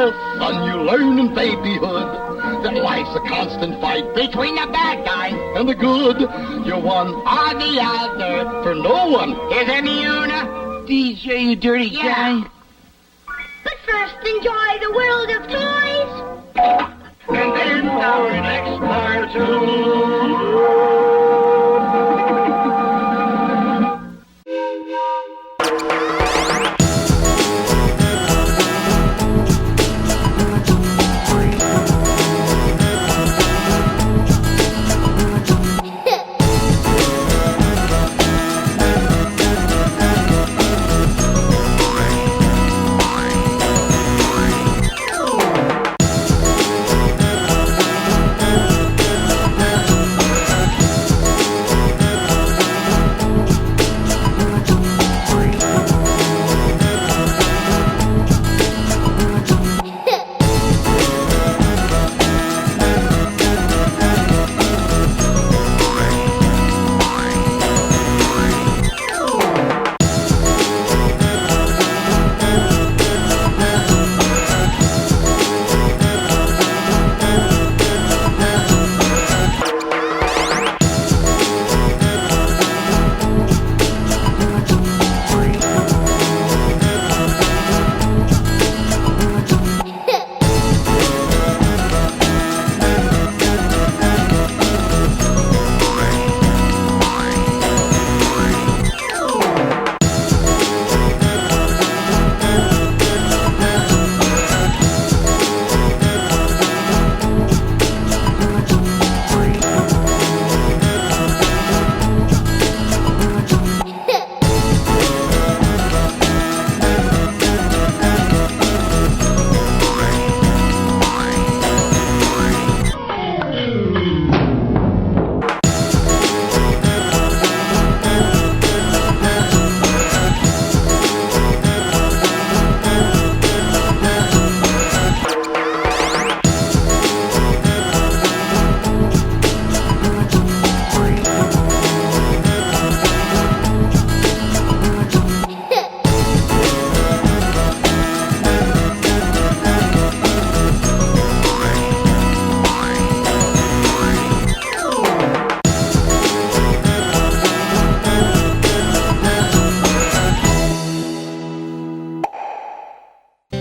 lesson you learn in babyhood, that life's a constant fight between the bad guys and the good. You're one or the other, for no one is immune. DJ, you dirty guy. But first, enjoy the world of toys. And then our next cartoon.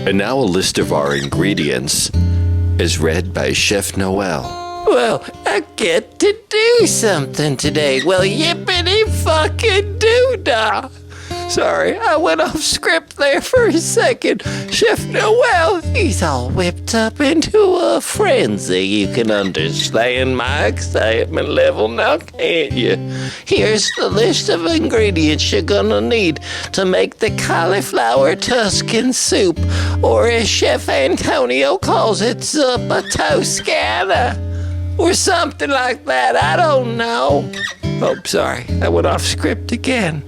And now a list of our ingredients is read by Chef Noel. Well, I get to do something today. Well, yippity fucking doo-dah. Sorry, I went off script there for a second. Chef Noel, he's all whipped up into a frenzy. You can understand my excitement level now, can't you? Here's the list of ingredients you're gonna need to make the cauliflower Tuscan soup, or as Chef Antonio calls it, Soupa Tuscana, or something like that. I don't know. Oh, sorry, I went off script again.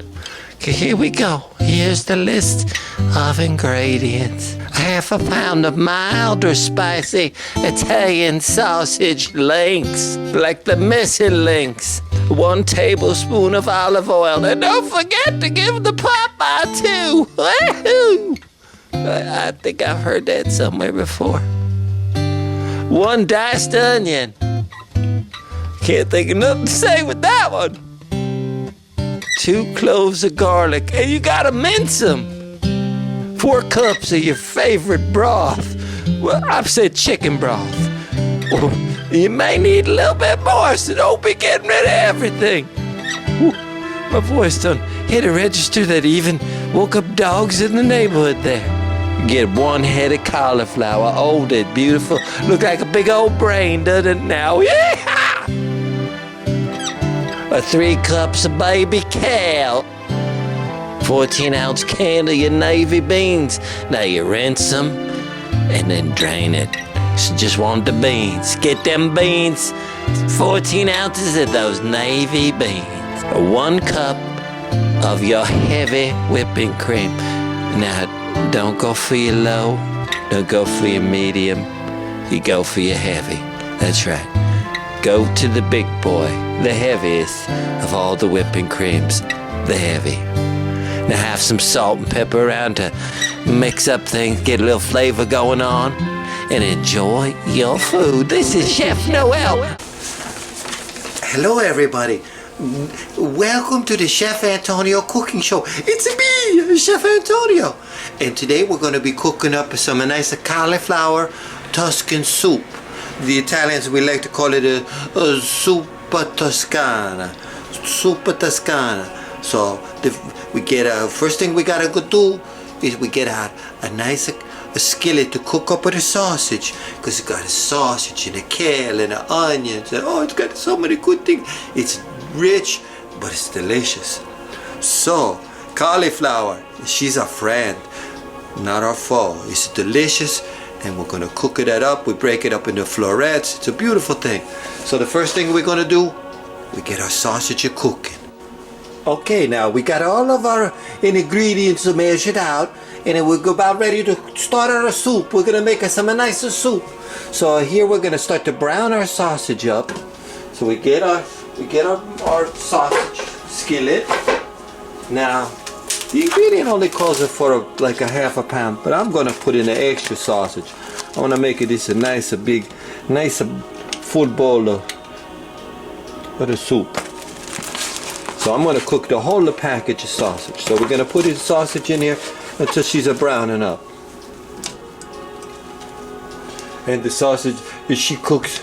Okay, here we go. Here's the list of ingredients. 1/2 pound of mild or spicy Italian sausage links, like the missing links. 1 tablespoon of olive oil. And don't forget to give the Popeye too. Woo-hoo! I think I've heard that somewhere before. 1 diced onion. Can't think of nothing to say with that one. 2 cloves of garlic, and you gotta mince them. 4 cups of your favorite broth. Well, I've said chicken broth. Well, you may need a little bit more, so don't be getting rid of everything. Whew, my voice done hit a register that even woke up dogs in the neighborhood there. Get 1 head of cauliflower. Oh, that beautiful. Look like a big old brain, doesn't it now? Yeah! 3 cups of baby kale. 14-ounce can of your navy beans. Now you rinse them and then drain it. So just want the beans. Get them beans. 14 ounces of those navy beans. 1 cup of your heavy whipping cream. Now, don't go for your low. Don't go for your medium. You go for your heavy. That's right. Go to the big boy, the heaviest of all the whipping creams, the heavy. Now have some salt and pepper around to mix up things, get a little flavor going on, and enjoy your food. This is Chef Noel. Hello everybody. Welcome to the Chef Antonio cooking show. It's me, Chef Antonio. And today we're going to be cooking up some nice cauliflower Tuscan soup. The Italians, we like to call it a Soupa Tuscana. Soupa Tuscana. So we get first thing we gotta go do is we get out a nice skillet to cook up with a sausage, because it's got a sausage and a kale and the onions and it's got so many good things. It's rich, but it's delicious. So cauliflower, she's our friend, not our foe. It's delicious, and we're gonna cook that up. We break it up into florets. It's a beautiful thing. So the first thing we're gonna do, we get our sausage cooking. Okay, now we got all of our ingredients measured out, and then we're about ready to start our soup. We're gonna make us some nicer soup. So here we're gonna start to brown our sausage up. So we get our sausage skillet. Now the ingredient only calls it for like a half a pound, but I'm gonna put in an extra sausage. I wanna make it a nice full bowl of the soup. So I'm gonna cook the whole package of sausage. So we're gonna put the sausage in here until she's browning up. And the sausage, as she cooks,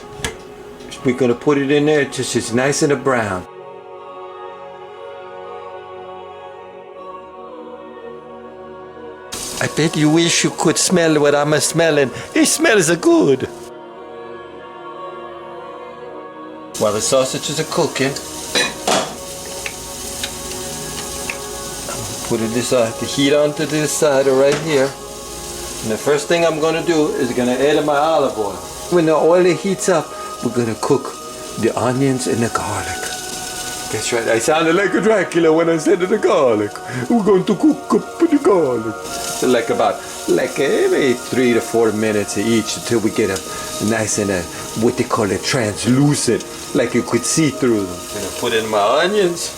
we're gonna put it in there until she's nice and brown. I bet you wish you could smell what I'm smelling. It smells good. While the sausages are cooking, putting the heat onto this side right here. And the first thing I'm gonna do is gonna add my olive oil. When the oil heats up, we're gonna cook the onions and the garlic. That's right, I sounded like a Dracula when I said the garlic. We're going to cook up the garlic. So like maybe 3 to 4 minutes each until we get a nice and what they call it, translucent, like you could see through them. I'm gonna put in my onions.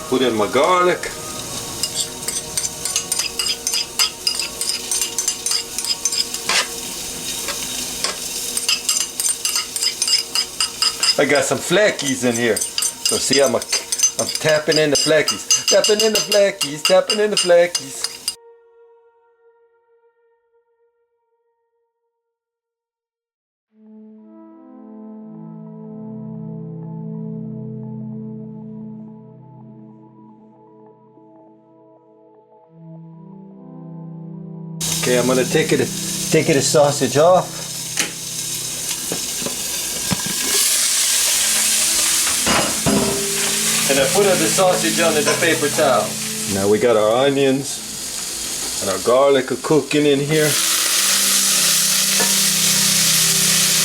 Put in my garlic. I got some flackies in here. So see, I'm tapping in the flackies. Tapping in the flackies, tapping in the flackies. Okay, I'm gonna take the sausage off. And I put the sausage under the paper towel. Now we got our onions and our garlic cooking in here.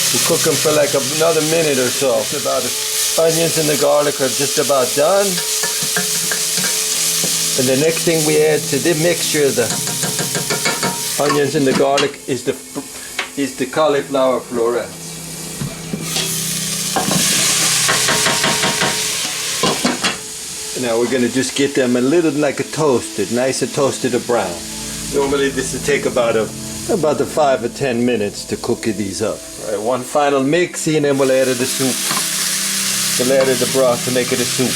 We'll cook them for like another minute or so. The onions and the garlic are just about done. And the next thing we add to the mixture of the onions and the garlic is the cauliflower florets. Now we're gonna just get them a little like a toasted, nice and toasted or brown. Normally this will take about the 5 or 10 minutes to cook these up. All right, one final mix, and then we'll add the soup. We'll add the broth to make it a soup.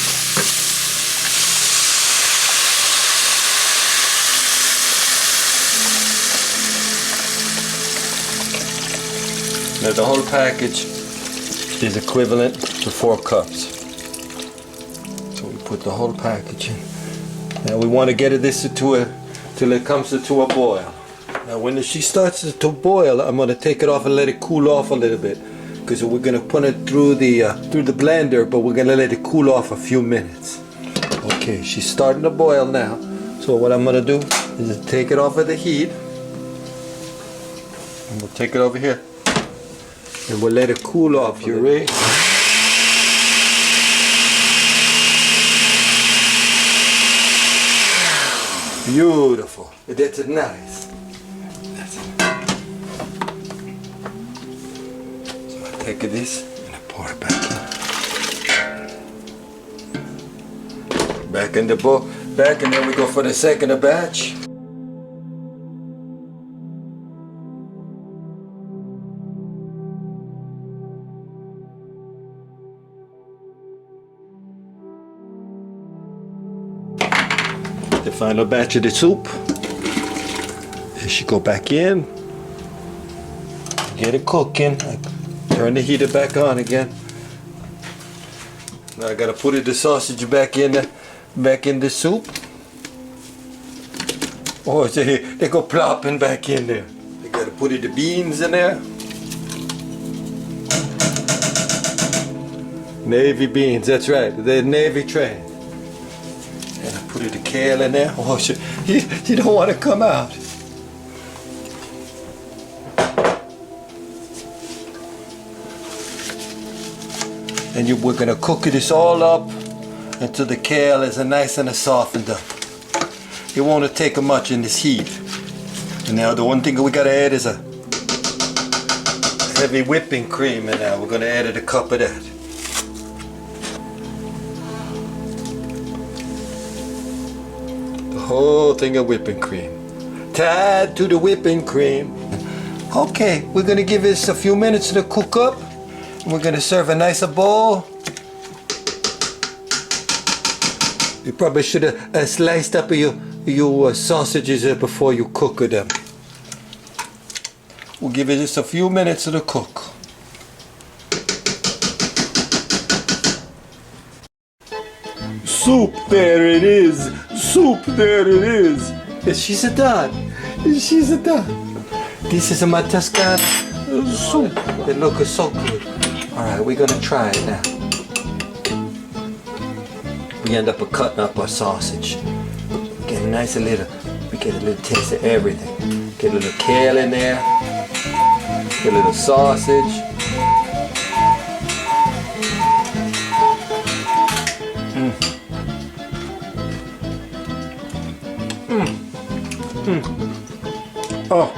Now the whole package is equivalent to 4 cups. So we put the whole package in. Now we want to get this till it comes to a boil. Now when she starts to boil, I'm going to take it off and let it cool off a little bit, because we're going to put it through the blender, but we're going to let it cool off a few minutes. Okay, she's starting to boil now. So what I'm going to do is take it off of the heat, and we'll take it over here. And we'll let it cool off. You ready? Beautiful. That's nice. That's it. So I take this and I pour it back in. Back in the bowl. Back, and then we go for the second batch. The final batch of the soup. It should go back in. Get it cooking. Turn the heater back on again. Now I gotta put the sausage back in the soup. Oh, they go plopping back in there. I gotta put the beans in there. Navy beans, that's right. They're navy trained. And I put the kale in there. Oh, you don't want to come out. And we're gonna cook this all up until the kale is nice and softened up. It won't take much in this heat. And now the one thing we gotta add is a heavy whipping cream, and now we're gonna add a cup of that. The whole thing of whipping cream. Tied to the whipping cream. Okay, we're gonna give this a few minutes to cook up. We're gonna serve a nicer bowl. You probably should have sliced up your sausages before you cook them. We'll give it just a few minutes to cook. Soup, there it is. Soup, there it is. She's done. She's done. This is my Tuscana soup. It looks so good. Alright, we're gonna try it now. We end up cutting up our sausage. Get a nice little, we get a little taste of everything. Get a little kale in there. Get a little sausage. Oh.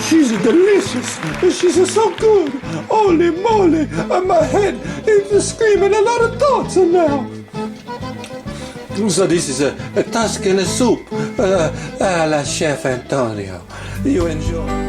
She's delicious. She's so good. Holy moly, my head is screaming a lot of thoughts now. So this is a Tuscan soup. La Chef Antonio. You enjoy.